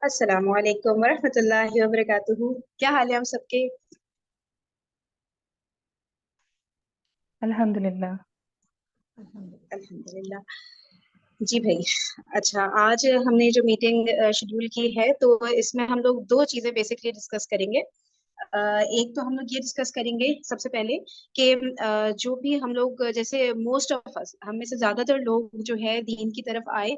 अस्सलाम वालेकुम वरहमतुल्लाहि वबरकातुहू। क्या हाल है हम सबके? अल्हम्दुलिल्लाह। अल्हम्दुलिल्लाह। जी भाई। अच्छा, आज हमने जो मीटिंग शेड्यूल की है तो इसमें हम लोग दो चीजें बेसिकली डिस्कस करेंगे। एक तो हम लोग ये डिस्कस करेंगे सबसे पहले कि जो भी हम लोग जैसे मोस्ट ऑफ अस, हम में से ज्यादातर लोग जो है दीन की तरफ आए,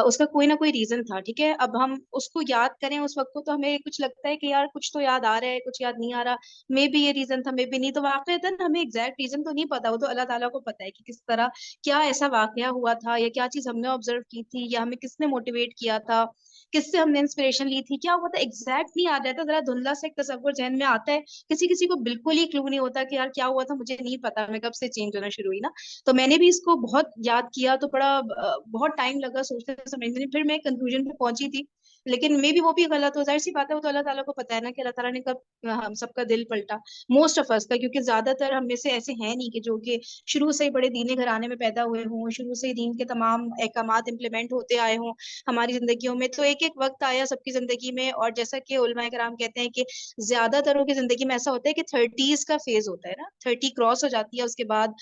उसका कोई ना कोई रीजन था। ठीक है, अब हम उसको याद करें उस वक्त को तो हमें कुछ लगता है कि यार कुछ तो याद आ रहा है, कुछ याद नहीं आ रहा। मे बी ये रीजन था, मे बी नहीं। तो वाकईतन हमें एग्जैक्ट रीजन तो नहीं पता, वो तो अल्लाह ताला को पता है कि किस तरह क्या ऐसा वाकया हुआ था, या क्या चीज हमने ऑब्जर्व की थी, या हमें किसने मोटिवेट किया था, किससे हमने इंस्पिरेशन ली थी, क्या हुआ था एग्जैक्ट नहीं याद रहता। जरा धुंधला से एक तस्वुर जहन में आता है। किसी किसी को बिल्कुल ही क्लू नहीं होता कि यार क्या हुआ था, मुझे नहीं पता, मैं कब से चेंज होना शुरू हुई ना। तो मैंने भी इसको बहुत याद किया, तो बड़ा बहुत टाइम लगा सोचते समझने में, फिर मैं कंक्लूजन पे पहुंची थी। लेकिन मे भी वो भी गलत हो, जाहिर सी बात है, वो तो अल्लाह ताला को पता है ना कि अल्लाह ताला ने कब हम सबका दिल पलटा। मोस्ट ऑफ अस का, क्योंकि ज्यादातर हम में से ऐसे हैं नहीं कि जो कि शुरू से ही बड़े दीनी घराने में पैदा हुए हों, शुरू से ही दीन के तमाम अहकामात इम्प्लीमेंट होते आए हों हमारी जिंदगियों में। तो एक एक वक्त आया सबकी जिंदगी में, और जैसा कि उलमाए कराम कहते हैं कि ज्यादातरों की जिंदगी में ऐसा होता है कि थर्टीज का फेज होता है ना, 30 क्रॉस हो जाती है, उसके बाद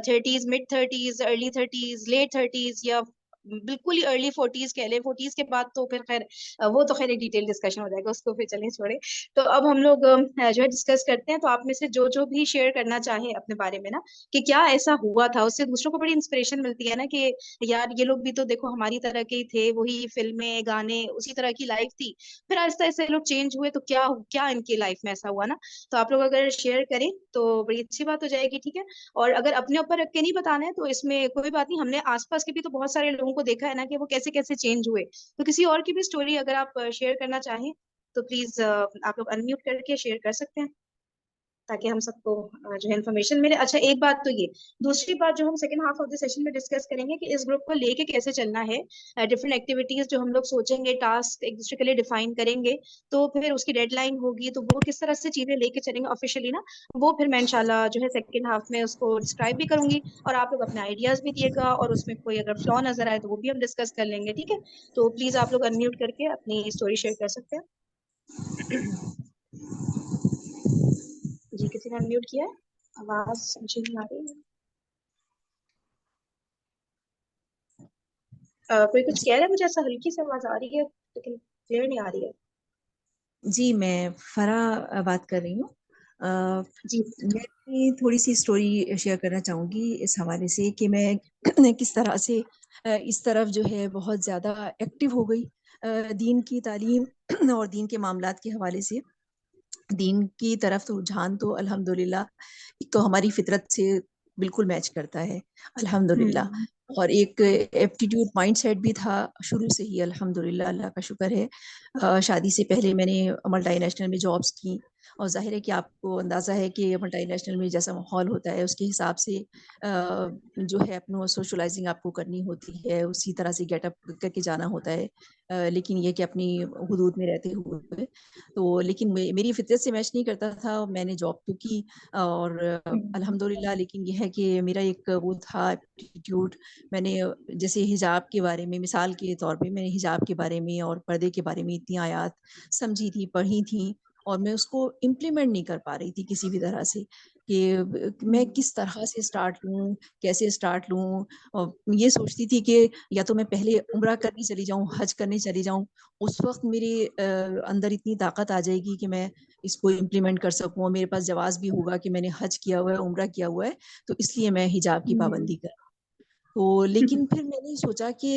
thirties, mid thirties, early thirties, late thirties, या बिल्कुल ही अर्ली फोर्टीज कह ले। फोर्टीज के बाद तो फिर खैर वो तो खैर एक डिटेल डिस्कशन हो जाएगा, उसको फिर चलें छोड़े। तो अब हम लोग जो है डिस्कस करते हैं। तो आप में से जो जो भी शेयर करना चाहे अपने बारे में ना, कि क्या ऐसा हुआ था, उससे दूसरों को बड़ी इंस्पिरेशन मिलती है ना कि यार ये लोग भी तो देखो हमारी तरह के ही थे, वही फिल्में गाने उसी तरह की लाइफ थी, फिर आहिस्ता आहिस्ता लोग चेंज हुए, तो क्या क्या इनकी लाइफ में ऐसा हुआ ना। तो आप लोग अगर शेयर करें तो बड़ी अच्छी बात हो जाएगी। ठीक है, और अगर अपने ऊपर रख के नहीं बताना है तो इसमें कोई बात नहीं, हमने आसपास के भी तो बहुत सारे लोगों को देखा है ना कि वो कैसे कैसे चेंज हुए। तो किसी और की भी स्टोरी अगर आप शेयर करना चाहें तो प्लीज आप लोग अनम्यूट करके शेयर कर सकते हैं, ताकि हम सबको जो है इन्फॉर्मेशन मिले। अच्छा, एक बात तो ये, दूसरी बात जो हम second half of the session में डिस्कस करेंगे कि इस ग्रुप को लेके कैसे चलना है। डिफरेंट एक्टिविटीज जो हम लोग सोचेंगे, टास्क एक दूसरे के लिए डिफाइन करेंगे, तो फिर उसकी डेडलाइन होगी, तो वो किस तरह से चीजें लेके चलेंगे ऑफिशियली ना, वो फिर मैं इंशाल्लाह जो है सेकंड हाफ में उसको डिस्क्राइब भी करूंगी, और आप लोग अपने आइडियाज भी दिएगा, और उसमें कोई अगर फ्लॉ नजर आए तो वो भी हम डिस्कस कर लेंगे। ठीक है, तो प्लीज आप लोग अनम्यूट करके अपनी स्टोरी शेयर कर सकते हैं। जी, किसी ने अनम्यूट किया है? आवाज मुझे नहीं आ रही है। कोई कुछ कह रहा है, मुझे ऐसा हल्की सी आवाज आ रही है लेकिन क्लियर नहीं आ रही है। जी, मैं फरा बात कर रही हूँ। जी। मैं भी थोड़ी सी स्टोरी शेयर करना चाहूँगी इस हवाले से कि मैं किस तरह से इस तरफ जो है बहुत ज़्यादा एक्टिव हो गई दीन की तालीम और दीन के मामलात के हवाले से। दीन की तरफ तो रुझान तो अल्हम्दुलिल्लाह एक तो हमारी फितरत से बिल्कुल मैच करता है, अल्हम्दुलिल्लाह। हम्म। और एक एप्टीट्यूड माइंडसेट भी था शुरू से ही, अल्हम्दुलिल्लाह, अल्लाह का शुक्र है। शादी से पहले मैंने मल्टीनेशनल में जॉब्स की, और जाहिर है कि आपको अंदाज़ा है कि मल्टीनेशनल में जैसा माहौल होता है उसके हिसाब से जो है अपनो सोशलाइजिंग आपको करनी होती है, उसी तरह से गेटअप करके जाना होता है। लेकिन ये कि अपनी हुदूद में रहते हुए, तो लेकिन मेरी फितरत से मैच नहीं करता था। मैंने जॉब तो की, और हम्म। अल्हम्दुलिल्लाह, लेकिन यह है कि मेरा एक वो था एप्टीट्यूड। मैंने जैसे हिजाब के बारे में, मिसाल के तौर पे मैंने हिजाब के बारे में और पर्दे के बारे में इतनी आयात समझी थी, पढ़ी थी, और मैं उसको इम्प्लीमेंट नहीं कर पा रही थी किसी भी तरह से कि मैं हम्म। किस तरह से स्टार्ट लूँ, कैसे स्टार्ट लूँ। और ये सोचती थी कि या तो मैं पहले उम्रा करने चली जाऊँ, हज करने चली जाऊँ, उस वक्त मेरे अंदर इतनी ताकत आ जाएगी कि मैं इसको इम्प्लीमेंट कर सकूँ, और मेरे पास जवाब भी होगा कि मैंने हज किया हुआ है, उम्रा किया हुआ है, तो इसलिए मैं हिजाब की हम्म। पाबंदी कर। तो लेकिन फिर मैंने सोचा कि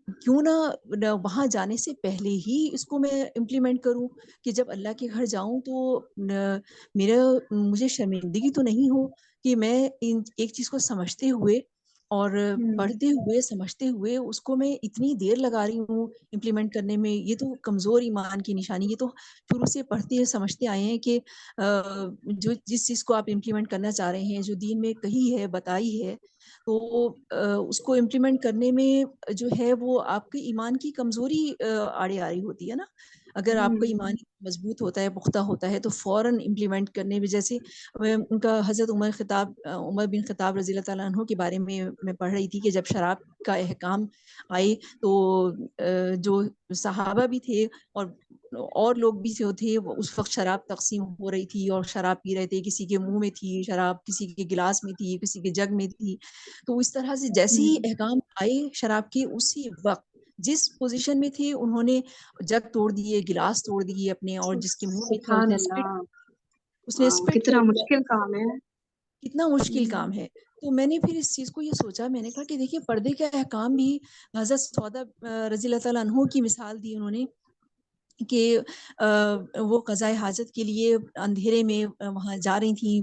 क्यों ना, वहां जाने से पहले ही इसको मैं इम्प्लीमेंट करूं, कि जब अल्लाह के घर जाऊं तो मेरा मुझे शर्मिंदगी तो नहीं हो कि मैं इन एक चीज को समझते हुए और हम्म। पढ़ते हुए समझते हुए उसको मैं इतनी देर लगा रही हूँ इम्प्लीमेंट करने में। ये तो कमजोर ईमान की निशानी। ये तो शुरू से पढ़ते हैं, समझते आए हैं कि जो जिस चीज को आप इम्प्लीमेंट करना चाह रहे हैं, जो दीन में कही है, बताई है, तो उसको इम्प्लीमेंट करने में जो है वो आपके ईमान की कमजोरी आड़े आ रही होती है ना। اگر آپ کا ایمان مضبوط ہوتا ہے، پختہ ہوتا ہے، تو فوراً امپلیمنٹ کرنے میں، جیسے ان کا حضرت عمر بن خطاب رضی اللہ تعالیٰ عنہ کے بارے میں پڑھ رہی تھی کہ جب شراب کا احکام آئے تو جو صحابہ بھی تھے اور لوگ بھی تھے، اس وقت شراب تقسیم ہو رہی تھی اور شراب پی رہے تھے، کسی کے منہ میں تھی شراب، کسی کے گلاس میں تھی، کسی کے جگ میں تھی. تو اس طرح سے جیسے ہی احکام آئے شراب کے، اسی وقت جس پوزیشن میں تھے انہوں نے جگ توڑ دیے، گلاس توڑ دیے اپنے، اور جس کے منہ میں تھا سبحان اللہ، اس نے اسپٹ کر کتنا دیا. مشکل کام ہے. کتنا مشکل کام ہے. تو میں نے پھر اس چیز کو یہ سوچا، میں نے کہا کہ دیکھیے پردے کا احکام بھی حضرت سودا رضی اللہ تعالیٰ عنہ کی مثال دی انہوں نے کہ وہ قضائے حاجت کے لیے اندھیرے میں وہاں جا رہی تھیں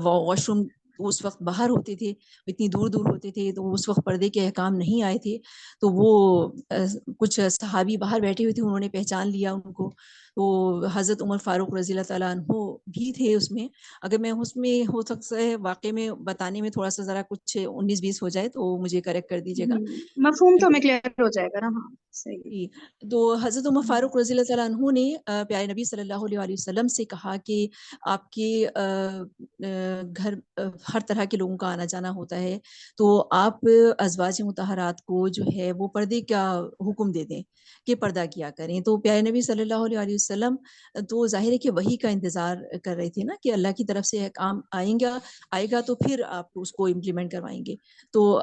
واش روم. اس وقت باہر ہوتے تھے، اتنی دور دور ہوتے تھے، تو اس وقت پردے کے احکام نہیں آئے تھے. تو وہ کچھ صحابی باہر بیٹھے ہوئے تھے، انہوں نے پہچان لیا ان کو. تو حضرت عمر فاروق رضی اللہ تعالیٰ عنہ بھی تھے اس میں. اگر میں اس میں ہو سکتا ہے واقعے میں بتانے میں تھوڑا سا ذرا کچھ 19-20 ہو جائے تو مجھے کریکٹ کر دیجیے گا. مفہوم تو ہمیں کلیئر ہو جائے گا نا. ہاں صحیح. تو حضرت عمر فاروق رضی اللہ تعالیٰ عنہ نے پیارے نبی صلی اللہ علیہ وسلم سے کہا کہ آپ کے گھر ہر طرح کے لوگوں کا آنا جانا ہوتا ہے، تو آپ ازواج مطہرات کو جو ہے وہ پردے کا حکم دے دیں کہ پردہ کیا کریں. تو پیارے نبی صلی اللہ علیہ وسلم تو ظاہر ہے کہ وحی کا انتظار کر رہے تھے نا، کہ اللہ کی طرف سے کام آئے گا تو پھر آپ اس کو امپلیمنٹ کروائیں گے. تو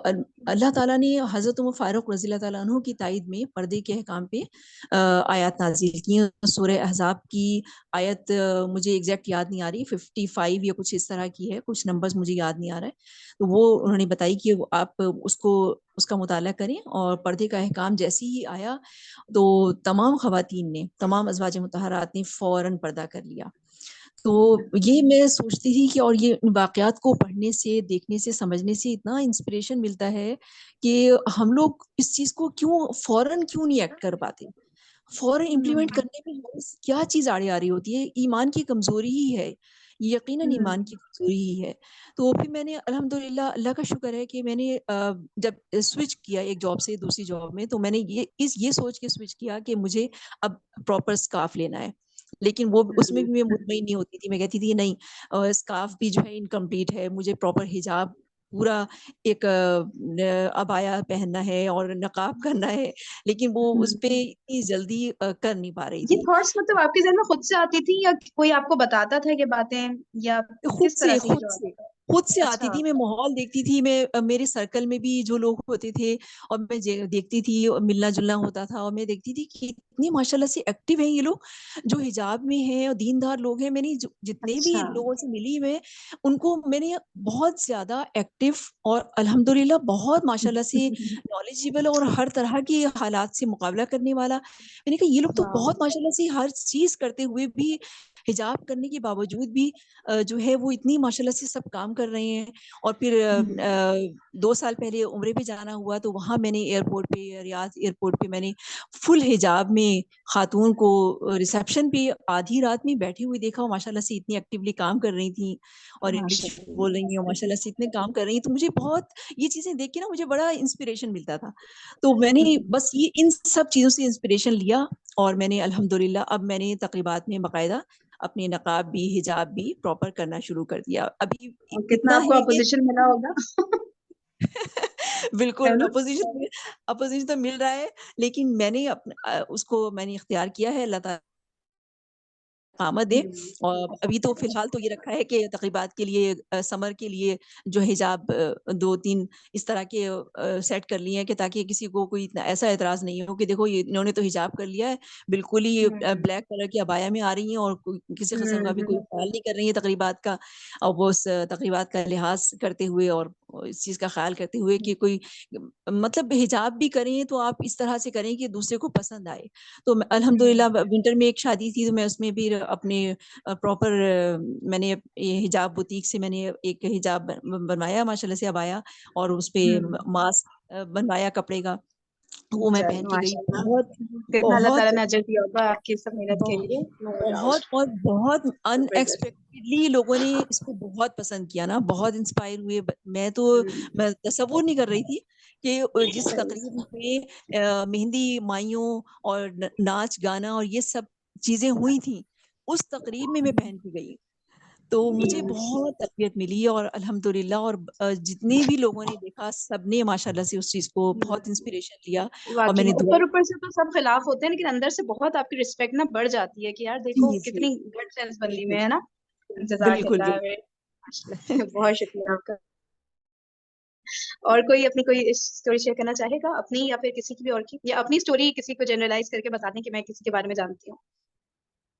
اللہ تعالیٰ نے حضرت عمر فاروق رضی اللہ تعالیٰ عنہ کی تائید میں پردے کے احکام پہ آیات نازل کی. سورہ احزاب کی آیت مجھے ایگزیکٹ یاد نہیں آ رہی، 55 یا کچھ اس طرح کی ہے، کچھ نمبرز مجھے یاد نہیں آ رہا ہے. تو وہ انہوں نے بتائی کہ آپ اس کا مطالعہ کریں. اور پردے کا احکام جیسے ہی آیا تو تمام خواتین نے، تمام ازواج مطہرات نے فوراً پردہ کر لیا. تو یہ میں سوچتی تھی کہ اور یہ واقعات کو پڑھنے سے، دیکھنے سے، سمجھنے سے اتنا انسپریشن ملتا ہے کہ ہم لوگ اس چیز کو فوراً کیوں نہیں ایکٹ کر پاتے. فوراً امپلیمنٹ کرنے میں ہمیں کیا چیز آڑے آ رہی ہوتی ہے؟ ایمان کی کمزوری ہی ہے، یقیناً ایمان کی کمزوری ہی ہے. تو پھر میں نے الحمدللہ، اللہ کا شکر ہے کہ میں نے جب سوئچ کیا ایک جاب سے دوسری جاب میں، تو میں نے یہ سوچ کے سوئچ کیا کہ مجھے اب پراپر اسکارف لینا ہے. لیکن وہ اس میں بھی میں مطمئن نہیں ہوتی تھی، میں کہتی تھی نہیں، اسکارف بھی جو ہے انکمپلیٹ ہے، مجھے پراپر حجاب پورا ایک عبایا پہننا ہے اور نقاب کرنا ہے. لیکن وہ اس پہ اتنی جلدی کر نہیں پا رہی یہ تھی. تھاٹس مطلب آپ کے ذہن میں خود سے آتی تھی یا کوئی آپ کو بتاتا تھا یہ باتیں، یا خود کس طرح سے سے یہ جو آتا تھا؟ خود سے آتی اچھا. تھی. میں ماحول دیکھتی تھی، میں میرے سرکل میں بھی جو لوگ ہوتے تھے اور میں دیکھتی تھی، ملنا جلنا ہوتا تھا، اور میں دیکھتی تھی کہ اتنی ماشاءاللہ سے ایکٹیو ہیں یہ لوگ جو حجاب میں ہیں اور دیندار لوگ ہیں. میں نے جتنے بھی اچھا. لوگوں سے ملی میں ان کو میں نے بہت زیادہ ایکٹیو اور الحمدللہ بہت ماشاءاللہ سے نالجیبل اور ہر طرح کی حالات سے مقابلہ کرنے والا. میں نے کہا یہ لوگ تو واو. بہت ماشاءاللہ سے ہر چیز کرتے ہوئے بھی، حجاب کرنے کے باوجود بھی جو ہے وہ اتنی ماشاءاللہ سے سب کام کر رہے ہیں. اور پھر 2 سال پہلے عمرے پہ جانا ہوا تو وہاں میں نے ایئرپورٹ پہ، ریاض ایئرپورٹ پہ، میں نے فل حجاب میں خاتون کو ریسیپشن پہ آدھی رات میں بیٹھی ہوئی دیکھا. ماشاءاللہ سے اتنی ایکٹیولی کام کر رہی تھیں اور انگلش ماشاء بول رہی اللہ. ہیں اور ماشاءاللہ سے اتنے کام کر رہی ہیں. تو مجھے بہت یہ چیزیں دیکھ کے نا مجھے بڑا انسپریشن ملتا تھا. تو میں نے بس یہ ان سب چیزوں سے انسپریشن لیا اور میں نے الحمدللہ اب میں نے تقریبات میں باقاعدہ اپنے نقاب بھی، حجاب بھی پراپر کرنا شروع کر دیا. ابھی اور کتنا اتنا آپ کو ہے کہ اپوزیشن ملا ہوگا. ہے بالکل نا. اپوزیشن تو مل رہا ہے، لیکن میں نے اس کو میں نے اختیار کیا ہے. اللہ تعالیٰ قامت دے. اور ابھی تو فی الحال تو یہ رکھا ہے کہ تقریبات کے لیے، سمر کے لیے جو حجاب 2-3 اس طرح کے سیٹ کر لیے ہیں کہ تاکہ کسی کو کوئی ایسا اعتراض نہیں ہو کہ دیکھو انہوں نے تو حجاب کر لیا ہے، بالکل ہی بلیک کلر کی عبایا میں آ رہی ہیں اور کسی قسم کا بھی کوئی خیال نہیں کر رہی ہیں تقریبات کا. اور وہ اس تقریبات کا لحاظ کرتے ہوئے اور اس چیز کا خیال کرتے ہوئے کہ کوئی مطلب حجاب بھی کریں تو آپ اس طرح سے کریں کہ دوسرے کو پسند آئے. تو الحمدللہ ونٹر میں ایک شادی تھی تو میں اس میں بھی اپنے پراپر میں نے حجاب بوتیک سے میں نے ایک حجاب بنوایا ماشاءاللہ سے عبایا، اور اس پہ ماسک بنوایا کپڑے کا. वो मैं पहन के गई, माशाल्लाह, बहुत कितना अल्लाह ताला बहुत ने अजर दिया होगा आपकी सब मेहनत के लिए, नो बहुत डाउट। और बहुत जबरदस्त। अनएक्सपेक्टेडली लोगों ने इसको बहुत पसंद किया ना, बहुत इंस्पायर हुए। मैं तसव्वुर नहीं कर रही थी कि जिस सही। तकरीब में मेहंदी माइयों और नाच गाना और ये सब चीजें हुई थी, उस तकरीब में मैं पहन के गई, तो मुझे बहुत तरबियत मिली और अल्हम्दुलिल्लाह। और जितने भी लोगों ने देखा, सबने माशाल्लाह से उस चीज को बहुत इंस्पिरेशन लिया। और वाकई मैंने में दुआ ऊपर ऊपर से तो सब खिलाफ होते हैं, लेकिन अंदर से बहुत आपकी रिस्पेक्ट ना बढ़ जाती है कि यार देखो जी जी, कितनी गुड सेंस बंदी में बिल्कुल है ना। बिल्कुल जज़ाकल्लाह बिल्कुल। माशाल्लाह। बहुत शुक्रिया आपका। और कोई अपनी कोई स्टोरी शेयर करना चाहेगा अपनी, या फिर किसी की भी और की, या अपनी स्टोरी किसी को जनरलाइज करके बता दें कि मैं किसी के बारे में जानती हूँ,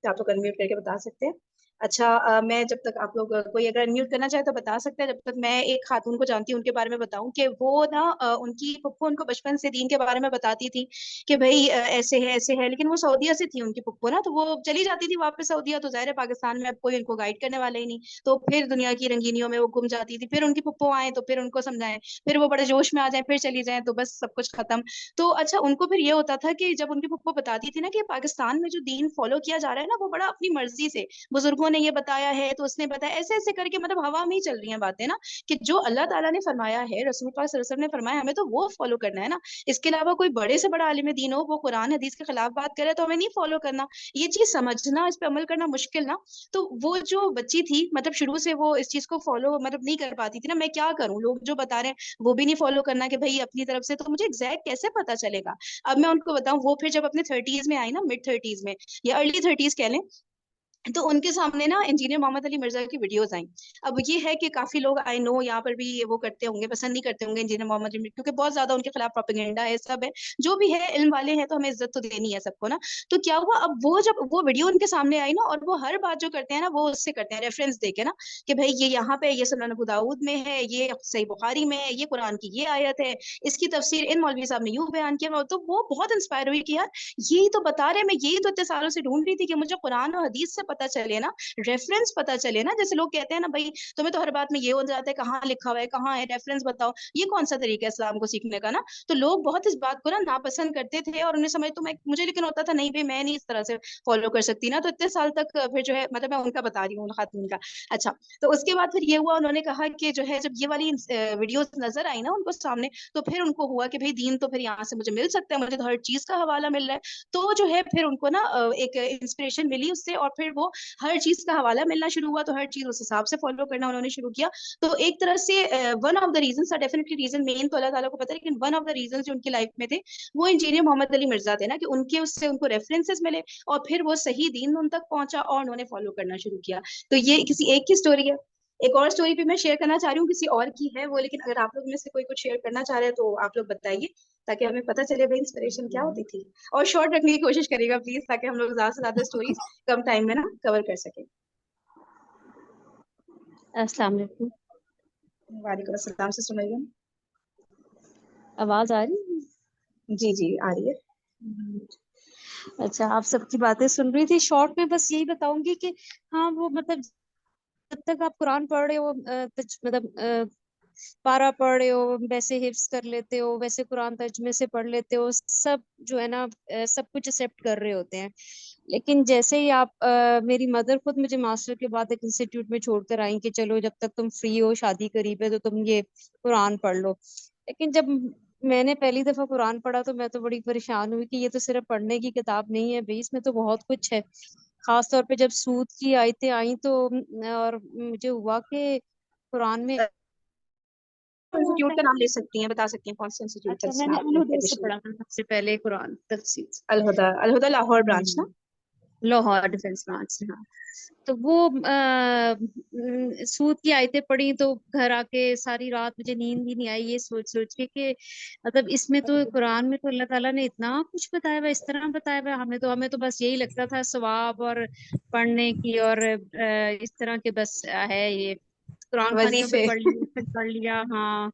तो आप लोग अनम्यूट करके बता सकते हैं। अच्छा, मैं जब तक आप लोग कोई अगर अनम्यूट करना चाहे तो बता सकते हैं, जब तक मैं एक खातून को जानती हूँ उनके बारे में बताऊं कि वो ना उनकी फुप्पो उनको बचपन से दीन के बारे में बताती थी कि भाई ऐसे है ऐसे है, लेकिन वो सऊदीया से थी उनकी फुप्पो ना, तो वो चली जाती थी वापस सऊदीया, तो जाहिर है पाकिस्तान में अब कोई उनको गाइड करने वाला ही नहीं, तो फिर दुनिया की रंगीनियों में वो गुम जाती थी। फिर उनकी फुप्पो आए तो फिर उनको समझाएं, फिर वो बड़े जोश में आ जाए, फिर चली जाए, तो बस सब कुछ खत्म। तो अच्छा, उनको फिर ये होता था कि जब उनकी फुप्पो बताती थी ना कि पाकिस्तान में जो दीन फॉलो किया जा रहा है ना, वो बड़ा अपनी मर्जी से, बुजुर्गों ने ये बताया है तो उसने बताया, ऐसे ऐसे करके मतलब हवा में ही चल रही हैं बातें ना, कि जो अल्लाह ताला ने फरमाया है, रसूल पाक सल्लल्लाहु अलैहि वसल्लम ने फरमाया, हमें तो वो फॉलो करना है ना। इसके अलावा कोई बड़े से बड़ा आलिम दीन हो, वो कुरान हदीस के खिलाफ बात करे तो हमें नहीं फॉलो करना। ये चीज समझना, इस पे अमल करना मुश्किल ना। तो वो जो बच्ची थी, मतलब शुरू से वो इस चीज को फॉलो मतलब नहीं कर पाती थी ना। मैं क्या करूं, लोग जो बता रहे हैं वो भी नहीं फॉलो करना कि भाई अपनी तरफ से, तो मुझे एग्जैक्ट कैसे पता चलेगा। अब मैं उनको बताऊं, वो फिर जब अपने थर्टीज में आई ना, मिड थर्टीज में या अर्ली थर्टीज कह लें, तो उनके सामने ना इंजीनियर मोहम्मद अली मिर्जा की वीडियोस आई। अब ये है कि काफी लोग आई नो यहाँ पर भी वो करते होंगे, पसंद नहीं करते होंगे इंजीनियर मोहम्मद अली, क्योंकि बहुत ज्यादा उनके खिलाफ प्रोपेगेंडा है, सब है। जो भी है, इल्म वाले हैं तो हमें इज्जत तो देनी है सबको ना। तो क्या हुआ, अब वो जब वो वीडियो उनके सामने आई ना, और वो हर बात जो करते हैं ना, वो उससे करते हैं रेफरेंस देके ना, कि भाई ये यहाँ पे, ये सुनन अबू दाऊद में है, ये सही बुखारी में है, ये कुरान की ये आयत है, इसकी तफसीर इन मौलवी साहब ने यूं बयान किया। तो वो बहुत इंस्पायर हुई कि यार यही तो बता रहे, मैं यही तो इतने सालों से ढूंढ रही थी कि मुझे कुरान और हदीस से पता चले ना, रेफरेंस पता चले ना। जैसे लोग कहते हैं ना भाई तुम्हें तो हर बात में ये हो जाता है, कहाँ लिखा हुआ है, कहाँ है, रेफरेंस बताओ, ये कौन सा तरीका है इस्लाम को सीखने का ना। तो लोग बहुत इस बात को ना नापसंद करते थे, और उन्हें समझ तो मैं मुझे लेकिन होता था नहीं भाई, मैं नहीं इस तरह से फॉलो कर सकती ना। तो इतने साल तक फिर जो है, मतलब मैं उनका बता रही हूँ उन खातून का। अच्छा, तो उसके बाद फिर ये हुआ, उन्होंने कहा कि जो है जब ये वाली वीडियोस नजर आई ना उनको सामने, तो फिर उनको हुआ कि भाई दीन तो फिर यहाँ से मुझे मिल सकता है, मुझे तो हर चीज का हवाला मिल रहा है। तो जो है फिर उनको ना एक इंस्पिरेशन मिली उससे, और फिर वो हर चीज का हवाला मिलना शुरू हुआ, तो हर चीज उस हिसाब से फॉलो करना उन्होंने शुरू किया। तो एक तरह से one of the reason, definitely reason main तो अल्लाह ताला को पता है, लेकिन वन ऑफ द रीजन जो उनकी लाइफ में थे, वो इंजीनियर मोहम्मद अली मिर्जा थे ना, कि उनके उससे उनको रेफरेंसेस मिले, और फिर वो सही दीन उन तक पहुंचा और उन्होंने फॉलो करना शुरू किया। तो ये किसी एक की स्टोरी है। एक और स्टोरी भी मैं शेयर करना चाह रही हूँ, किसी और की है वो, लेकिन अगर आप लोग में से कोई कुछ शेयर करना चाह रहे हैं तो आप लोग बताइए, ताकि हमें पता चले भाई इंस्पिरेशन क्या होती थी। और शॉर्ट रखने की कोशिश करिएगा प्लीज, ताकि हम लोग ज्यादा से ज्यादा स्टोरीज कम टाइम में ना कवर कर सके। अस्सलाम वालेकुम। वालेकुम अस्सलाम से सुनाइए। आवाज आ रही जी जी आ रही है। है? अच्छा, आप सबकी बातें सुन रही थी। शॉर्ट में बस यही बताऊंगी कि हाँ, वो मतलब जब तक आप कुरान पढ़ रहे हो, मतलब पारा पढ़ रहे हो, वैसे हिफ्स कर लेते हो, वैसे कुरान तर्जमे से पढ़ लेते हो, सब जो है ना सब कुछ एक्सेप्ट कर रहे होते हैं। लेकिन जैसे ही आप मेरी मदर खुद मुझे मास्टर के बाद एक इंस्टीट्यूट में छोड़कर आई कि चलो जब तक तुम फ्री हो, शादी करीब है, तो तुम ये कुरान पढ़ लो। लेकिन जब मैंने पहली दफा कुरान पढ़ा तो मैं तो बड़ी परेशान हुई कि ये तो सिर्फ पढ़ने की किताब नहीं है भाई, इसमें तो बहुत कुछ है। खास तौर पे जब सूद की आयतें आई तो और मुझे हुआ कि कुरान में इंस्टीट्यूट का नाम ले सकती हैं, बता सकती हैं कौन सा इंस्टीट्यूट था अच्छा, जिसमें मैंने आपने अलहुदा से एडमिशन पढ़ा था सबसे पहले कुरान तफसीर। अलहुदा, अलहुदा लाहौर ब्रांच ना। हम्म, लाहौर डिफेंस ब्रांच से, हाँ। तो वो सूद की आयतें पढ़ी तो घर आके सारी रात मुझे नींद ही नहीं आई, ये सोच सोच के कि मतलब इसमें तो कुरान में तो अल्लाह ताला ने इतना कुछ बताया हुआ, इस तरह बताया हुआ। हमें तो बस यही लगता था सवाब और पढ़ने की, और इस तरह के बस है ये, कुरान खानियों पे वजीफे। पढ़ लिया, फिर पढ़ लिया, हाँ।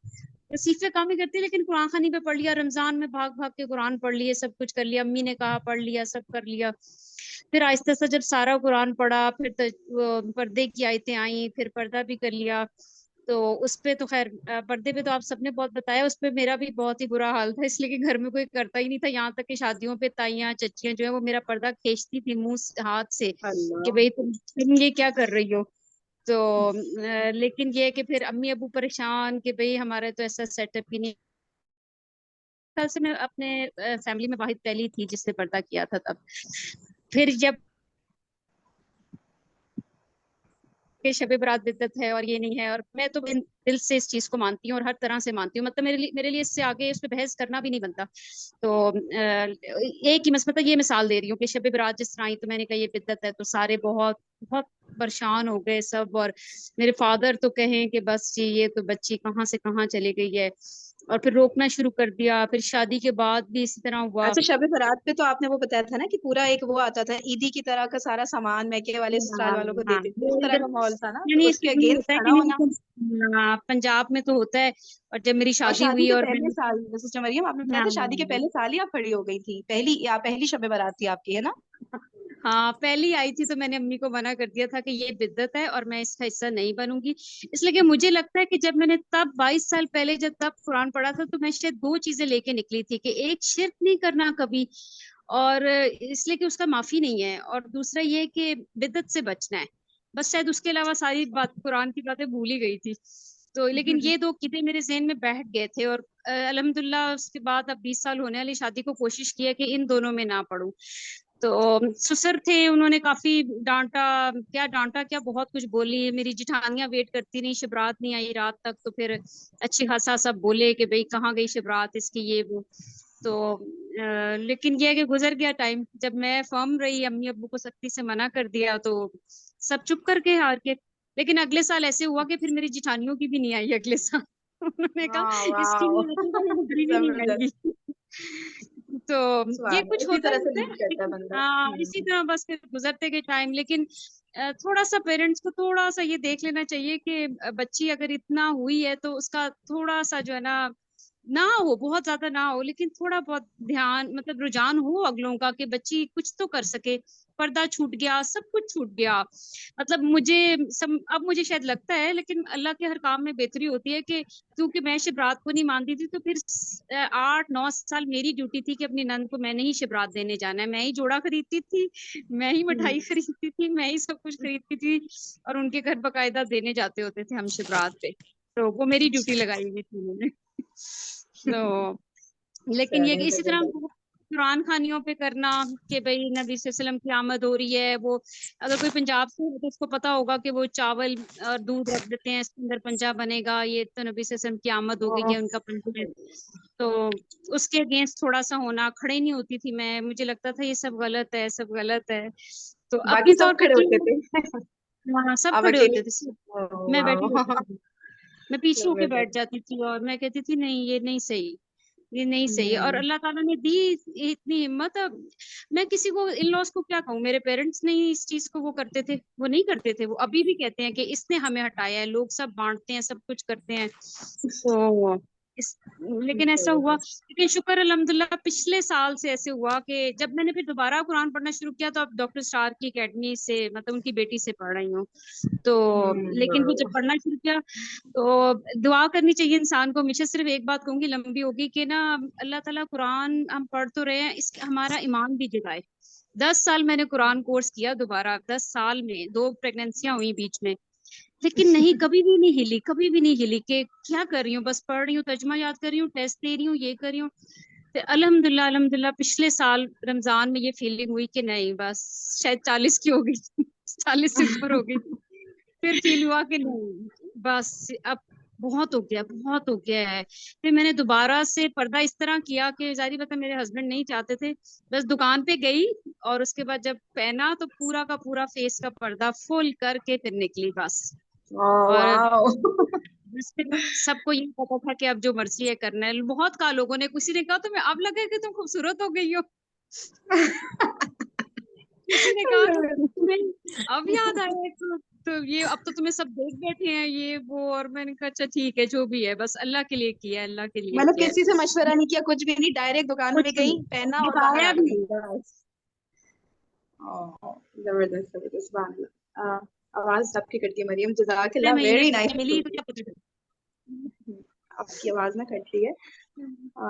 वजीफे काम ही करती, लेकिन कुरान खानी पे पढ़ लिया, रमजान में भाग भाग के कुरान पढ़ लिए, सब कुछ कर लिया, अम्मी ने कहा पढ़ लिया, सब कर लिया। फिर आहिस्ता से जब सारा कुरान पढ़ा, फिर वो पर्दे की आयतें आई, फिर पर्दा भी कर लिया। تو اس پہ تو خیر پردے پہ تو آپ سب نے بہت بتایا، اس پہ میرا بھی بہت ہی برا حال تھا، اس لیے کہ گھر میں کوئی کرتا ہی نہیں تھا، یہاں تک کہ شادیوں پہ تائیاں چچیاں جو ہے وہ میرا پردہ کھینچتی تھی منہ ہاتھ سے کہ اللہ بھئی تم یہ کیا کر رہی ہو. تو لیکن یہ کہ پھر امی ابو پریشان کہ بھئی ہمارا تو ایسا سیٹ اپ ہی نہیں. خیال سے میں اپنے فیملی میں واحد پہلی تھی جس نے پردہ کیا تھا تب. پھر جب کہ شب برات بدعت ہے اور یہ نہیں ہے، اور میں تو دل سے اس چیز کو مانتی ہوں اور ہر طرح سے مانتی ہوں، مطلب میرے لیے اس سے آگے اس پہ بحث کرنا بھی نہیں بنتا. تو ایک ہی مطلب یہ مثال دے رہی ہوں کہ شب برات جس طرح آئی تو میں نے کہا یہ بدعت ہے، تو سارے بہت بہت پریشان ہو گئے سب، اور میرے فادر تو کہیں کہ بس جی یہ تو بچی کہاں سے کہاں چلی گئی ہے، اور پھر روکنا شروع کر دیا. پھر شادی کے بعد بھی اسی طرح ہوا. اچھا شب برات پہ تو آپ نے وہ بتایا تھا نا کہ پورا ایک وہ آتا تھا عیدی کی طرح کا سارا سامان میکے والے سسرال والوں کو ہاں دیتے تھے، اس طرح کا ماحول تھا نا، یعنی تو اس اس کے میں اگینسٹ ہوتا ہے کھڑا ہونا. کہ ہاں پنجاب میں تو ہوتا ہے، اور جب میری اور شادی شادی ہوئی کے اور میں پہلے سال سسٹر مریم آپ نے بتایا تھا شادی کے پہلے سال ہی آپ کھڑی ہو گئی تھی، پہلی شب برات تھی آپ کی، ہے نا؟ ہاں پہلی آئی تھی تو میں نے امی کو منع کر دیا تھا کہ یہ بدعت ہے اور میں اس کا حصہ نہیں بنوں گی، اس لیے کہ مجھے لگتا ہے کہ جب میں نے تب 22 سال پہلے جب تب قرآن پڑھا تھا تو میں شاید 2 چیزیں لے کے نکلی تھی کہ ایک شرک نہیں کرنا کبھی، اور اس لیے کہ اس کا معافی نہیں ہے، اور دوسرا یہ کہ بدعت سے بچنا ہے بس. شاید اس کے علاوہ ساری بات قرآن کی باتیں بھول ہی گئی تھی. تو لیکن یہ 2 قیدے میرے ذہن میں بیٹھ گئے تھے، اور الحمدللہ اس کے بعد اب 20 سال ہونے والی شادی کو کوشش کی ہے کہ ان دونوں میں نہ پڑوں. تو سسر تھے انہوں نے کافی ڈانٹا کیا بہت کچھ بولی. میری جٹھانیاں ویٹ کرتی نہیں، شبرات نہیں آئی رات تک، تو پھر اچھی خاصا سب بولے کہ بھئی کہاں گئی شبرات اس کی یہ وہ. تو لیکن یہ کہ گزر گیا ٹائم، جب میں فرم رہی امی ابو کو سختی سے منع کر دیا تو سب چپ کر کے ہار کے. لیکن اگلے سال ایسے ہوا کہ پھر میری جٹھانیوں کی بھی نہیں آئی اگلے سال. انہوں نے ہاں کہا اس کی واو بھی نہیں آئے گی. تو یہ سبحان اللہ، کچھ اسی ہوتا طرح سے ہے لیڈ کرتا ہے بندہ. ہاں اسی طرح بس پھر گزرتے گئے ٹائم. لیکن تھوڑا سا پیرنٹس کو تھوڑا سا یہ دیکھ لینا چاہیے کہ بچی اگر اتنا ہوئی ہے تو اس کا تھوڑا سا جو ہے نا نہ ہو، بہت زیادہ نہ ہو لیکن تھوڑا بہت دھیان مطلب رجحان ہو اگلوں کا کہ بچی کچھ تو کر سکے. پردہ چھوٹ گیا، سب کچھ چھوٹ گیا. مطلب اب مجھے شاید لگتا ہے، لیکن اللہ کے ہر کام میں بہتری ہوتی ہے کہ کیونکہ میں شبرات کو نہیں مانتی تھی تو پھر 8-9 سال میری ڈیوٹی تھی کہ اپنی نند کو میں نے ہی شبرات دینے جانا ہے. میں ہی جوڑا خریدتی تھی، میں ہی مٹھائی خریدتی تھی، میں ہی سب کچھ خریدتی تھی، اور ان کے گھر باقاعدہ دینے جاتے ہوتے تھے ہم شبرات پہ. تو وہ میری ڈیوٹی لگائی ہوئی تھی انہوں نے. تو لیکن یہ کہ اسی طرح قرآن خوانیوں پہ کرنا کہ بھئی نبی صلی اللہ علیہ وسلم کی آمد ہو رہی ہے. وہ اگر کوئی پنجاب سے ہے تو اس کو پتا ہوگا کہ وہ چاول اور دودھ رکھ دیتے ہیں، اس کے اندر پنجہ بنے گا، یہ تو نبی صلی اللہ علیہ وسلم کی آمد ہو گئی ہے، ان کا پنجہ ہے. تو اس کے اگینسٹ تھوڑا سا ہونا، کھڑے نہیں ہوتی تھی میں، مجھے لگتا تھا یہ سب غلط ہے، سب غلط ہے. تو باقی اپنے سب طور پہ کھڑے ہوتے تھے ہاں سب آپ کھڑے اکیلے؟ ہوتے تھے سب. میں بیٹھی واو ہوتی تھی، میں پیچھے ہو کے بیٹھ جاتی تھی اور میں کہتی تھی نہیں یہ نہیں صحیح، یہ نہیں صحیح. اور اللہ تعالیٰ نے دی اتنی ہمت. میں کسی کو ان لوز کو کیا کہوں، میرے پیرنٹس نہیں اس چیز کو وہ کرتے تھے، وہ نہیں کرتے تھے، وہ ابھی بھی کہتے ہیں کہ اس نے ہمیں ہٹایا ہے، لوگ سب بانٹتے ہیں سب کچھ کرتے ہیں. تو لیکن ایسا ہوا. لیکن شکر الحمدللہ پچھلے سال سے ایسے ہوا کہ جب میں نے پھر دوبارہ قرآن پڑھنا شروع کیا تو اب ڈاکٹر اسٹار کی اکیڈمی سے مطلب ان کی بیٹی سے پڑھ رہی ہوں. تو لیکن پھر جب پڑھنا شروع کیا تو دعا کرنی چاہیے انسان کو. ہمیشہ صرف ایک بات کہوں گی لمبی ہوگی کہ نا اللہ تعالیٰ قرآن ہم پڑھ تو رہے ہیں، اس ہمارا ایمان بھی جگائے. 10 سال میں نے قرآن کورس کیا دوبارہ، 10 سال میں 2 پریگننسیاں ہوئی بیچ میں، لیکن نہیں کبھی بھی نہیں ہلی، کبھی بھی نہیں ہلی کہ کیا کر رہی ہوں، بس پڑھ رہی ہوں، ترجمہ یاد کر رہی ہوں، ٹیسٹ دے رہی ہوں، یہ کر رہی ہوں. تو الحمدللہ پچھلے سال رمضان میں یہ فیلنگ ہوئی کہ نہیں بس شاید 40 کی ہو گئی 40 سے اوپر ہو گئی. پھر فیل ہوا کہ نہیں بس اب بہت ہو گیا ہے. پھر میں نے دوبارہ سے پردہ اس طرح کیا کہ ظاہری بات ہے میرے ہسبینڈ نہیں چاہتے تھے، بس دکان پہ گئی اور اس کے بعد جب پہنا تو پورا کا پورا فیس کا پردہ فل کر کے پھر نکلی بس. اور سب کو یہ پتا تھا کہ اب جو مرضی ہے کرنا ہے. بہت کہا لوگوں نے، کسی نے کہا تمہیں اب لگے کہ تم خوبصورت ہو گئی ہو، کسی نے کہا کہ تمہیں اب یاد آیا تو یہ اب تو تمہیں سب دیکھ بیٹھے ہیں یہ وہ. اور میں نے کہا اچھا ٹھیک ہے جو بھی ہے بس اللہ کے لیے کیا ہے، اللہ کے لیے مطلب کیا ہے. کسی سے مشورہ نہیں کیا، کچھ بھی نہیں، ڈائریکٹ دکان پہ کچھ گئی، پہنا اور باہر بتایا آ بھی گئی. نہیں. زبردست سبحان اللہ. आवाज आपकी कटती है मरियम, जज़ाकल्लाह, महीने वेरी छुट्टी नाइस। मिली तो क्या पता। आपकी आवाज ना कट रही है।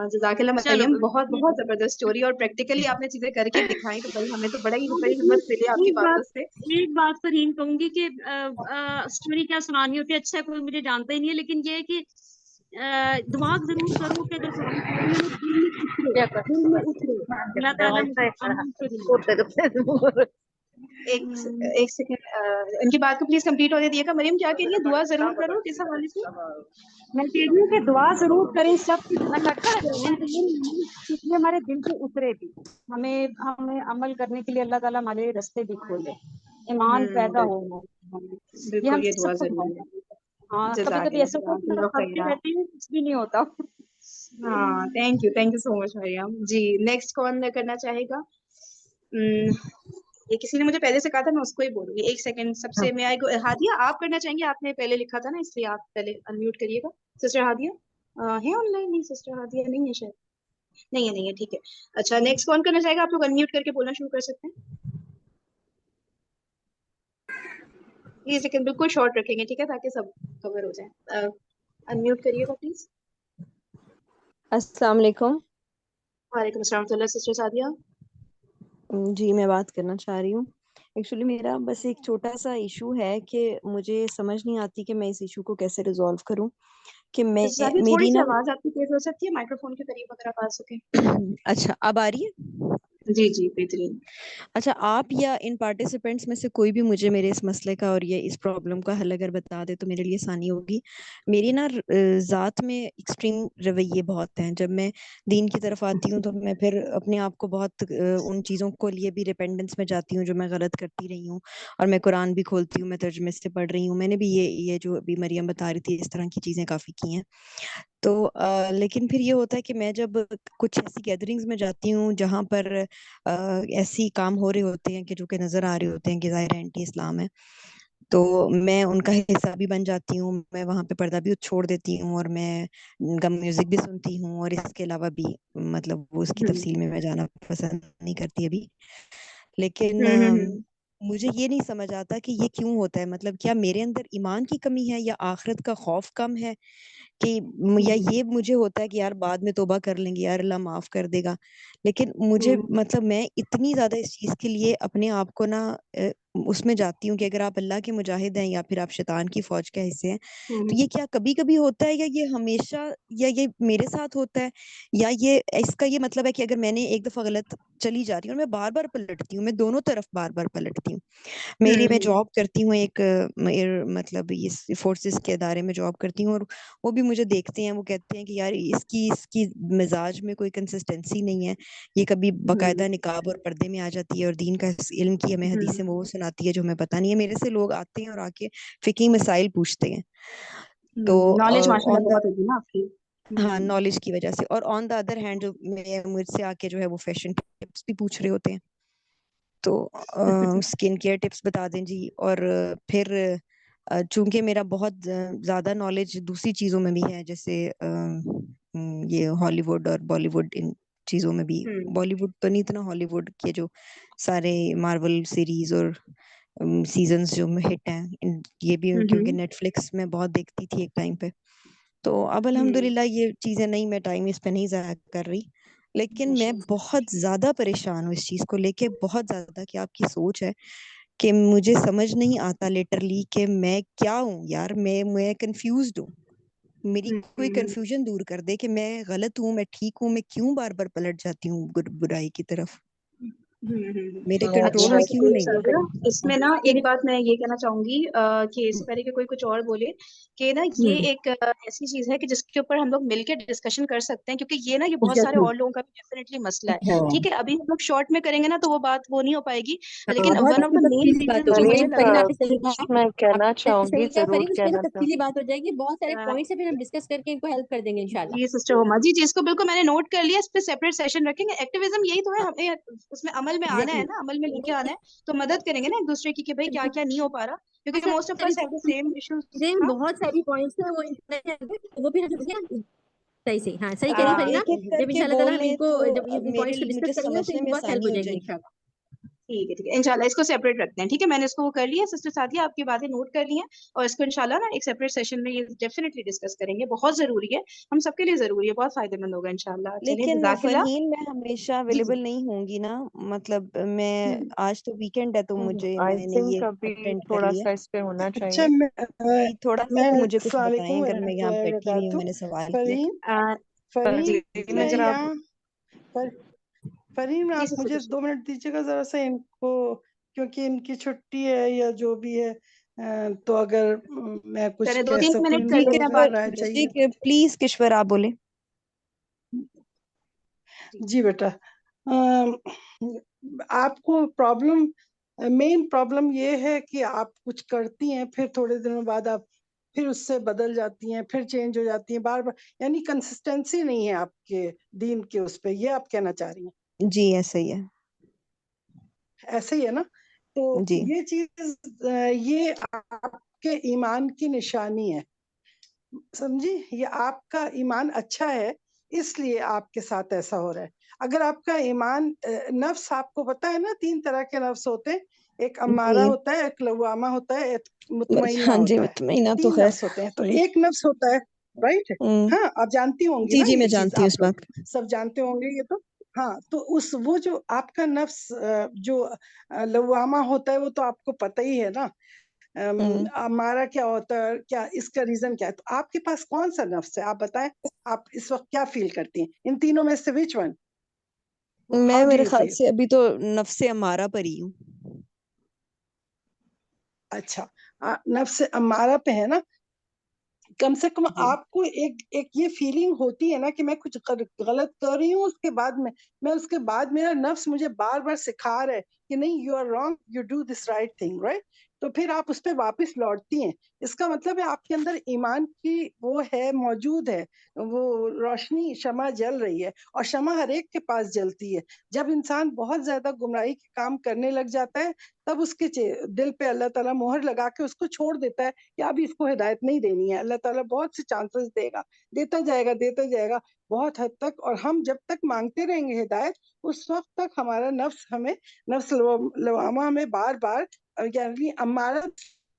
जज़ाकल्लाह चलो मरियम, बहुत बहुत जबरदस्त स्टोरी, और प्रैक्टिकली आपने चीजें करके दिखाई, तो भाई हमें तो बड़ा ही हिम्मत मिली आपकी बातों से। एक बात फरहीन कहूंगी कि स्टोरी क्या सुनानी होती है, अच्छा कोई मुझे जानता ही नहीं है, लेकिन ये है कि दुआ जरूर करो कि अगर कुरान पढ़ रही हो ना दिल में उतरे, दिल में उतरे, अल्लाह ताला मुझे अमल से दिलाए। एक एक सेकंड, इनकी बात को प्लीज कंप्लीट होने दिएगा। मरियम क्या कह रही है? दुआ जरूर करो, किस हवाले से? मैं कह रही हूँ कि दुआ जरूर करें, सब कुछ इकट्ठा करें, इसलिए हमारे दिल पे उतरे भी, हमें हमें अमल करने के लिए अल्लाह ताला हमारे रास्ते भी खोले, ईमान पैदा हो। ये हम बिल्कुल, ये दुआ सबको दुआ जरूरी है। करें। हाँ, कभी कभी ऐसा होता है कि जज़ाकल्लाह हम पढ़ते खैरा। रहते हैं, कुछ भी नहीं होता। हाँ, thank you so much Mariam ji. Next कौन करना चाहेगा? ये किसी ने मुझे पहले से कहा था, मैं उसको ही बोलूंगी। एक सेकंड, सबसे मैं हादिया, आप करना चाहेंगे? आपने पहले लिखा था ना, इसलिए आप पहले अनम्यूट करिएगा। सिस्टर हादिया है ऑनलाइन? नहीं, सिस्टर हादिया नहीं है शायद। नहीं है, ठीक है। अच्छा, नेक्स्ट कौन करना चाहेगा? आप लोग अनम्यूट करके बोलना शुरू कर सकते हैं प्लीज, लेकिन बिल्कुल शॉर्ट रखेंगे, ठीक है, ताकि सब कवर हो जाए। अनम्यूट करिएगा प्लीज। अस्सलाम वालेकुम। वालेकुम अस्सलाम। सिस्टर सादिया। जी, मैं बात करना चाह रही हूँ। एक्चुअली मेरा बस एक छोटा सा इशू है कि मुझे समझ नहीं आती कि मैं इस इशू को कैसे रिजॉल्व करूँ कि मैं सिस्टर सादिया, थोड़ी मेरी सी ना आवाज आपकी तेज हो सकती है, माइक्रोफोन के करीब अगर आप आ सके। अच्छा, अब आ रही है? जी बेहतरीन। अच्छा, आप या इन पार्टिसिपेंट्स में से कोई भी मुझे मेरे इस मसले का और ये इस प्रॉब्लम का हल अगर बता दे तो मेरे लिए आसानी होगी। मेरी ना ज़ात में एक्सट्रीम रवैये बहुत हैं। जब मैं दीन की तरफ आती हूँ तो मैं फिर अपने आप को बहुत उन चीज़ों को लिए भी रिपेंडेंस में जाती हूँ जो मैं गलत करती रही हूँ, और मैं कुरान भी खोलती हूँ, मैं तर्जुमे से पढ़ रही हूँ, मैंने भी ये जो अभी मरियम बता रही थी इस तरह की चीज़ें काफ़ी की हैं। तो लेकिन फिर ये होता है कि मैं जब कुछ ऐसी गैदरिंग्स में जाती हूँ जहाँ पर ऐसी काम हो रहे होते हैं कि जो कि नजर आ रहे होते हैं कि ज़ाहिर एंटी इस्लाम है, तो मैं उनका हिस्सा भी बन जाती हूँ। मैं वहाँ पे पर्दा भी छोड़ देती हूँ और मैं गम म्यूजिक भी सुनती हूँ, और इसके अलावा भी मतलब वो उसकी तफसील में मैं जाना पसंद नहीं करती अभी। लेकिन हम्म। मुझे ये नहीं समझ आता कि ये क्यों होता है। मतलब क्या मेरे अंदर ईमान की कमी है या आखिरत का खौफ कम है, कि या ये मुझे होता है कि यार बाद में तौबा कर लेंगे, यार अल्लाह माफ कर देगा। लेकिन मुझे मतलब मैं इतनी ज्यादा इस चीज के लिए अपने आप को ना उसमें जाती हूँ कि अगर आप अल्लाह के मुजाहिद हैं या फिर आप शैतान की फौज के हिस्से हैं, तो ये क्या कभी कभी होता है या ये हमेशा, या ये मेरे साथ होता है, या ये इसका ये मतलब है कि अगर मैंने एक दफा गलत चली जा रही हूँ और मैं बार बार पलटती हूँ, मैं दोनों तरफ बार बार पलटती हूँ। मैं जॉब करती हूँ एक मतलब इस फोर्सेस के इदारे में जॉब करती हूँ, और वो भी मुझे देखते हैं, वो कहते हैं कि यार इसकी इसकी मिजाज में कोई कंसिस्टेंसी नहीं है, ये कभी बाकायदा निकाब और पर्दे में आ जाती है और दीन का इल्म की हमें हदीसें वो सुनाती है जो हमें पता नहीं है। मेरे से लोग आते हैं और आके फिकी मसाइल पूछते हैं। तो नॉलेज माशाल्लाह ऑन द बहुत होगी ना आपकी। हाँ, नॉलेज की वजह से, और ऑन द अदर हैंड जो मुझसे आके जो है वो फैशन टिप्स भी पूछ रहे होते हैं, तो स्किन केयर टिप्स बता दें जी। और फिर चूंकि मेरा बहुत ज्यादा नॉलेज दूसरी चीजों में भी है, जैसे ये हॉलीवुड और बॉलीवुड, इन चीजों में भी, बॉलीवुड तो नहीं इतना, हॉलीवुड के जो सारे मार्वल सीरीज और सीजन्स जो हिट हैं, ये भी क्योंकि नेटफ्लिक्स में बहुत देखती थी एक टाइम पे। तो अब अल्हम्दुलिल्लाह ये चीजें नहीं, मैं टाइम इस पे नहीं जाया कर रही। लेकिन मैं बहुत ज्यादा परेशान हूँ इस चीज को लेके, बहुत ज्यादा, कि आपकी सोच है कि मुझे समझ नहीं आता लिटरली कि मैं क्या हूँ यार। मैं कंफ्यूज्ड हूँ। मेरी कोई कंफ्यूजन दूर कर दे कि मैं गलत हूँ, मैं ठीक हूँ, मैं क्यों बार बार पलट जाती हूँ बुराई की तरफ, मेरे कंट्रोल अच्छा में क्यों नहीं है। इसमें ना एक बात मैं ये कहना चाहूंगी कि इससे पहले कि कोई कुछ और बोले, कि ना ये एक ऐसी चीज है कि जिसके ऊपर हम लोग मिलकर डिस्कशन कर सकते हैं, क्योंकि ये ना ये बहुत सारे और लोगों का भी डेफिनेटली मसला है। ठीक है, अभी हम लोग शॉर्ट में करेंगे ना तो वो बात वो नहीं हो पाएगी, लेकिन one of the main reason जो मुझे लगता मैं कहना चाहूंगी, सही कहा जरूर फरीन, उसमें कहना तफसीली बात हो जाएगी, बहुत सारे है। पॉइंट्स है, फिर हम डिस्कस करके इनको हेल्प कर देंगे इंशाल्लाह। जी सिस्टर हुमा जी, इसको बिल्कुल मैंने नोट कर लिया, इस पे सेपरेट सेशन रखेंगे। एक्टिविज्म यही तो है, हमें उसमें अमल में आना है ना, अमल में लेके आना है, तो मदद करेंगे ना एक दूसरे की कि भाई क्या क्या नहीं हो पा रहा, क्योंकि most of us have the same issues. बहुत सारी पॉइंट्स है वो भी हम सही सही, हाँ सही कह रही हाँ फरीना। एक एक जब करके इंशाल्लाह ताला हम बोले इनको तो जब इन मेरे पॉइंट्स को मुझे डिस्कस करेंगे तो समझने इनकी में बहुत हेल्प आसानी हो हो जाएगी जाएगी। इंशाल्लाह। ठीक है इंशाल्लाह इसको सेपरेट रखते हैं, ठीक है। मैंने इसको वो कर लिया, सिस्टर सादिया आपकी बातें नोट कर ली हैं, और इसको इंशाल्लाह ना एक सेपरेट सेशन में ये डेफिनेटली डिस्कस करेंगे, बहुत जरूरी है, हम सबके लिए जरूरी है, बहुत फायदेमंद होगा इंशाल्लाह। चलिए लेकिन जज़ाकिल्लाह। फरहीन मैं हमेशा जी जी अवेलेबल नहीं होंगी ना, मतलब मैं आज तो वीकेंड है तो आई मैंने ये थिंक अभी अटेंड कर थोड़ा लिया। सा इस पे होना अच्छा चाहिए। जी थोड़ा सा मैं तो मुझे कुछ अस्सलाम बताएं, वालेकुम अगर मैं यहाँ वरहमतुल्लाहि बैठी हुई हूँ, वबरकातुह। मैंने सवाल किया। फरीन जी फरीन मैं मैं जरा यहाँ फरीन जी आप सिस्टर मुझे 2 मिनट दीजिएगा जरा सा इनको, क्योंकि इनकी छुट्टी है या जो भी है, तो अगर मैं कुछ चले कह 2-3 सकूँ मिनट जी कर इनको लेते हैं, मुझे बात राय कर चाहिए। लेते हैं। प्लीज किश्वर आप बोले। जी बेटा, आपको मेन प्रॉब्लम ये है कि आप कुछ करती हैं, फिर थोड़े दिनों बाद आप फिर उससे बदल जाती हैं, फिर चेंज हो जाती हैं बार बार, यानी कंसिस्टेंसी नहीं है आपके दीन के उस पे, ये आप कहना चाह रही हैं? जी ऐसा ही है। ऐसे ही है ना? तो जी ये चीज ये आपके ईमान की निशानी है, समझी? ये आपका ईमान अच्छा है, इसलिए आपके साथ ऐसा हो रहा है। अगर आपका ईमान नफ्स, आपको पता है ना 3 तरह के नफ्स होते हैं, एक अम्मारा जी होता है, एक लवामा होता है, एक मुतमइन्ना हाँ जी, होता है। मुतमइन्ना तो 3 खैर। नफ्स होते हैं। तो एक नफ्स होता है, राइट? हम्म, हाँ, आप जानती होंगी जी ना जी मैं ये चीज, जानती हूँ आप इस लोग बात को। सब जानते होंगे ये तो। हाँ, तो वो जो आपका नफ्स जो लवामा होता है, वो तो आपको पता ही है ना। हमारा क्या होता है, क्या इसका रीजन क्या है? तो आपके पास कौन सा नफ्स है, आप बताएं। आप इस वक्त क्या फील करती हैं इन तीनों में से? विच वन, मैं हाउ डू मेरे यू ख्याल फील? से अभी तो नफ्से अमारा पर ही हूँ। अच्छा, नफ्स अम्मारा पे है ना। कम से कम जी आपको एक एक ये फीलिंग होती है ना कि मैं कुछ गलत कर रही हूँ, उसके बाद में मैं उसके बाद मेरा नफ्स मुझे बार बार सिखा रहा है कि नहीं, you are wrong, you do this right thing, right? तो फिर आप उस पर वापस लौटती हैं। इसका मतलब है आपके अंदर ईमान की वो है, मौजूद है, वो रोशनी, शमा जल रही है, और शमा हर एक के पास जलती है। जब इंसान बहुत ज्यादा गुमराही के काम करने लग जाता है, तब उसके दिल पे अल्लाह ताला मोहर लगा के उसको छोड़ देता है कि अब इसको हिदायत नहीं देनी है। अल्लाह ताला बहुत से चांसेस देगा, देता जाएगा बहुत हद तक, और हम जब तक मांगते रहेंगे हिदायत, उस वक्त तक हमारा नफ्स हमें, नफ्स लवामा हमें बार बार, यानी हमारा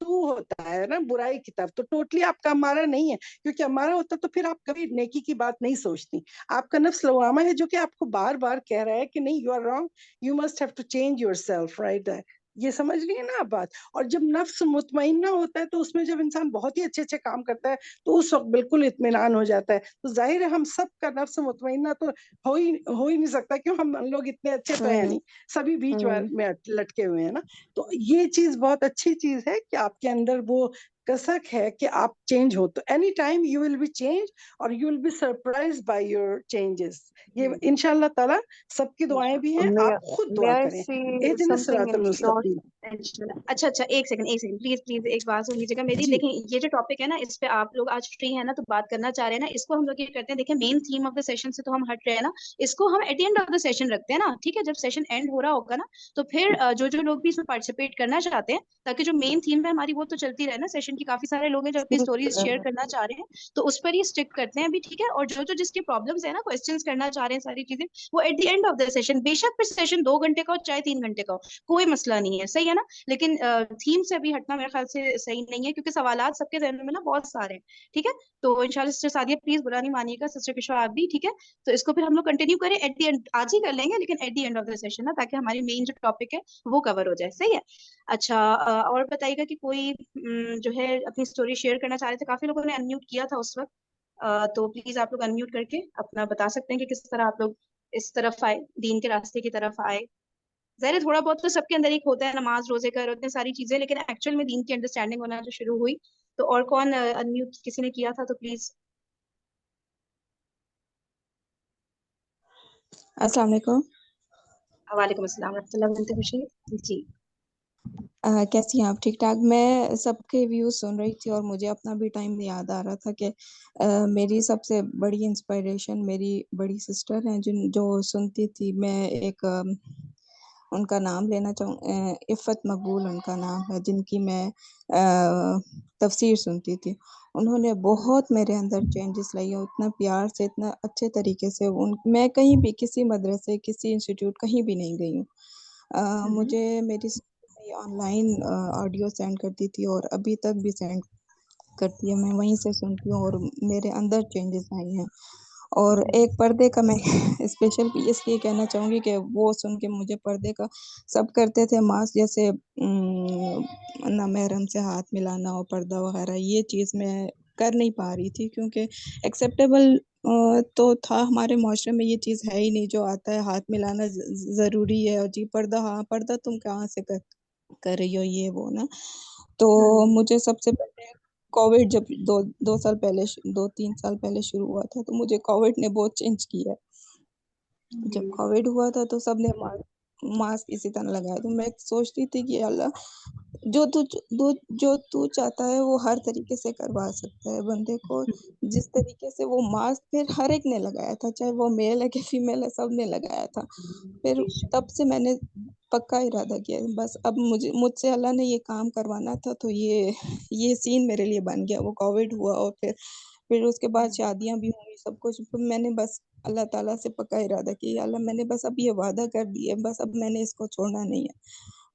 तू होता है ना बुराई की तरफ, तो टोटली आपका हमारा नहीं है, क्योंकि हमारा होता तो फिर आप कभी नेकी की बात नहीं सोचती। आपका नफ्स लवामा है जो कि आपको बार बार कह रहा है कि नहीं, you are wrong, you must have to change yourself, राइट? ये समझ रही है ना आप बात? और जब नफ्स मुतमइन्ना होता है, तो उसमें जब इंसान बहुत ही अच्छे अच्छे काम करता है, तो उस वक्त बिल्कुल इत्मीनान हो जाता है। तो जाहिर है हम सब का नफ्स मुतमइन्ना तो हो ही नहीं सकता, क्यों? हम लोग इतने अच्छे तो है हम्म नहीं, सभी बीच हम्म में लटके हुए हैं ना। तो ये चीज बहुत अच्छी चीज है कि आपके अंदर वो कसक है कि आप चेंज हो, तो any time you will be change, और you will be surprise by your changes. ये इंशाल्लाह ताला सबकी दुआएं भी हैं, मैं आप खुद may दुआ I करें। say इहदिन something सिरातल in short? मुस्तकीम। अच्छा अच्छा, एक सेकंड प्लीज प्लीज एक बात सुन लीजिएगा मेरी। जी देखें, ये जो टॉपिक है ना, इस पे आप लोग आज फ्री है ना, तो बात करना चाह रहे हैं ना, इसको हम लोग ये करते हैं। देखें, main theme of the session से तो हम हट रहे हैं ना, इसको हम at the end of the session रखते हैं ना, ठीक है? जब सेशन एंड हो रहा होगा ना, तो फिर जो जो लोग भी इसमें पार्टिसिपेट करना चाहते हैं, ताकि जो मेन थीम है हमारी वो तो चलती रहे ना सेशन की। काफी सारे लोग हैं जो अपनी स्टोरीज शेयर करना चाह रहे हैं, तो उस पर ही स्टिक करते हैं अभी, ठीक है? और जो जो जिसकी प्रॉब्लम्स है ना, क्वेश्चंस करना चाह रहे हैं, सारी चीजें, वो at the end of the session, बेशक फिर सेशन 2 घंटे का हो चाहे 3 घंटे का हो, कोई मसला नहीं है, सही है ना? लेकिन थीम से अभी हटना मेरे ख्याल से सही नहीं है, क्योंकि सवालात सबके जहन में ना बहुत सारे हैं, ठीक है? तो इंशाल्लाह सिस्टर सादिया प्लीज बुरा नहीं मानिएगा, सिस्टर किशोर आप भी, ठीक है? तो इसको फिर हम लोग कंटिन्यू करें एट द एंड, आज ही कर लेंगे, लेकिन at the end of the session ना, ताकि हमारी मेन जो टॉपिक है वो कवर हो जाए, सही है? अच्छा, और बताइएगा कि कोई जो है अपनी स्टोरी शेयर करना चाह रहे थे। काफी लोगों ने अनम्यूट किया था उस वक्त, तो प्लीज आप लोग अनम्यूट करके अपना बता सकते हैं कि किस तरह आप लोग इस तरफ आए, दीन के रास्ते की तरफ आए। ज़ाहिर है थोड़ा बहुत तो सबके अंदर एक होता है, नमाज रोजे का, इतनी सारी चीजें, लेकिन एक्चुअल में दीन की अंडरस्टैंडिंग होना जो शुरू हुई। तो और कौन अनम्यूट किसी ने किया था तो प्लीज। अस्सलाम वालेकुम। वालेकुम अस्सलाम रहमतुल्लाह बिनते खुशी जी। कैसी हैं आप? ठीक ठाक। मैं सबके व्यूज सुन रही थी और मुझे अपना भी टाइम याद आ रहा था कि मेरी सबसे बड़ी इंस्पिरेशन मेरी बड़ी सिस्टर हैं, जिन जो सुनती थी। मैं एक उनका नाम लेना चाहूँ, इफ़त मकबूल उनका नाम है, जिनकी मैं तफसीर सुनती थी। उन्होंने बहुत मेरे अंदर चेंजेस लाई है, इतना प्यार से, इतना अच्छे तरीके से। मैं कहीं भी किसी मदरसे, किसी इंस्टीट्यूट कहीं भी नहीं गई हूँ, मुझे मेरी ऑन लाइन ऑडियो सेंड करती थी और अभी तक भी सेंड करती है, मैं वहीं से सुनती हूँ और मेरे अंदर चेंजेस आए हैं। और एक पर्दे का मैं स्पेशल इसलिए कहना चाहूँगी कि वो सुन के मुझे पर्दे का सब करते थे मास्क, जैसे नामहरम से हाथ मिलाना और पर्दा वगैरह, ये चीज़ मैं कर नहीं पा रही थी क्योंकि एक्सेप्टेबल तो था हमारे माशरे में, ये चीज़ है ही नहीं जो आता है हाथ मिलाना ज़रूरी है। और जी पर्दा, हाँ पर्दा तुम कहाँ से कर रही हो ये वो ना। तो मुझे सबसे पहले कोविड जब 2 साल पहले 2-3 साल पहले शुरू हुआ था, तो मुझे कोविड ने बहुत चेंज किया। जब कोविड हुआ था तो सबने मास्क इसी तरह लगाया, तो मैं सोचती थी कि अल्लाह जो तू चाहता है वो हर तरीके से करवा सकता है बंदे को। जिस तरीके से वो मास्क फिर हर एक ने लगाया था, चाहे वो मेल है कि फीमेल है, सब ने लगाया था। फिर तब से मैंने पक्का इरादा किया, बस अब मुझसे अल्लाह ने ये काम करवाना था, तो ये सीन मेरे लिए बन गया। वो कोविड हुआ और फिर उसके बाद शादियां भी हुई, सब कुछ। फिर मैंने बस अल्लाह ताला से पक्का इरादा किया, अल्लाह मैंने बस अब ये वादा कर दिया, बस अब मैंने इसको छोड़ना नहीं है।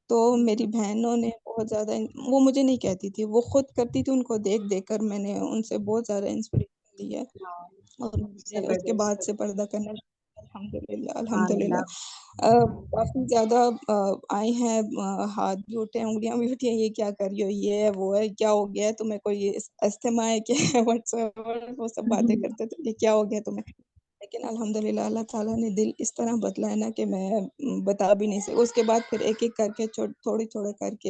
तो मेरी बहनों ने बहुत ज़्यादा, वो मुझे नहीं कहती थी, वो खुद करती थी, उनको देख देख कर मैंने उनसे बहुत ज़्यादा इंस्पिरेशन ली है। और मुझे उसके बाद से पर्दा करना अल्हम्दुलिल्लाह अल्हम्दुलिल्लाह। काफ़ी ज़्यादा आए हैं, हाथ भी उठे हैं, उंगलियां भी उठी हैं, ये क्या कर रही हो, ये है वो है, क्या हो गया है तुम्हें, कोई अस्थमा है क्या है, व्हाट्सएवर वो सब बातें करते थे कि क्या हो गया तुम्हें। लेकिन अल्हम्दुलिल्लाह अल्लाह ताला ने दिल इस तरह बदला है ना कि मैं बता भी नहीं सकती। उसके बाद फिर एक एक करके थोड़ी थोड़े करके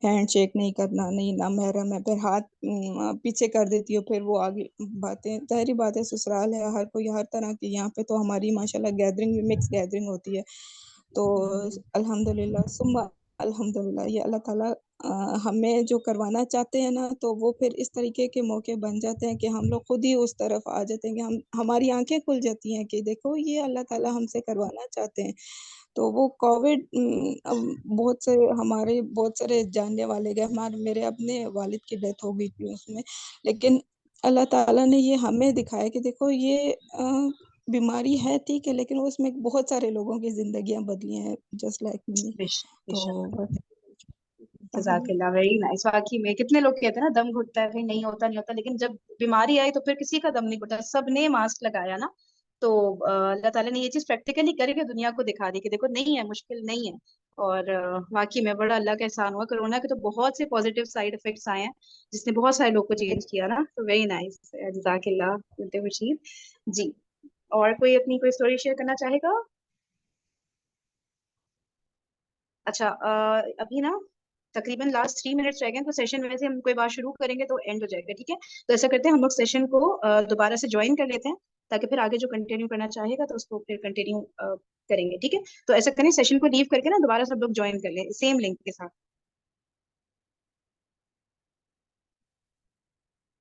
हैंड शेक नहीं करना, नहीं ना महरम है, फिर हाथ पीछे कर देती हूँ, फिर वो आगे बातें, ज़ाहिरी बात है ससुराल है, हर कोई हर तरह की, यहाँ पे तो हमारी माशाल्लाह गैदरिंग भी मिक्स गैदरिंग होती है। तो अल्हम्दुलिल्लाह सुम्मा अल्हम्दुलिल्लाह, ये अल्लाह ताला हमें जो करवाना चाहते हैं ना, तो वो फिर इस तरीके के मौके बन जाते हैं कि हम लोग खुद ही उस तरफ आ जाते हैं कि हमारी आंखें खुल जाती हैं कि देखो ये अल्लाह ताला हमसे करवाना चाहते हैं। तो वो कोविड बहुत से हमारे बहुत सारे जानने वाले गए, मेरे अपने वालिद की डेथ हो गई थी उसमें। लेकिन अल्लाह ताला ने ये हमें दिखाया कि देखो ये बीमारी है ठीक है, लेकिन उसमें बहुत सारे लोगों की जिंदगियां बदली हैं, जस्ट लाइक मी। तो बस जज़ाकल्लाह, वेरी नाइस। वाकई में कितने लोग कहते हैं ना दम घुटता है, भाई नहीं होता नहीं होता, लेकिन जब बीमारी आई तो फिर किसी का दम नहीं घुटा, सबने मास्क लगाया ना। तो अल्लाह ताला ने ये चीज प्रैक्टिकली करके दुनिया को दिखा दी कि देखो नहीं है, मुश्किल नहीं है। और वाकई में बड़ा अल्लाह का एहसान हुआ। कोरोना के तो बहुत से पॉजिटिव साइड इफेक्ट्स आए हैं जिसने बहुत सारे लोग को चेंज किया ना। तो वेरी नाइस, जज़ाकल्लाह बिनते खुर्शीद जी। और कोई अपनी कोई स्टोरी शेयर करना चाहेगा? अच्छा, अभी ना तकरीबन लास्ट 3 मिनट्स रह गए हैं, तो सेशन में से हम कोई बात शुरू करेंगे तो एंड हो जाएगा, ठीक है? तो ऐसा करते हैं, हम लोग सेशन को दोबारा से ज्वाइन कर लेते हैं, ताकि फिर आगे जो कंटिन्यू करना चाहेगा तो उसको फिर कंटिन्यू करेंगे, ठीक है? तो ऐसा करें, सेशन को लीव करके ना दोबारा सब लोग ज्वाइन कर लें सेम लिंक के साथ।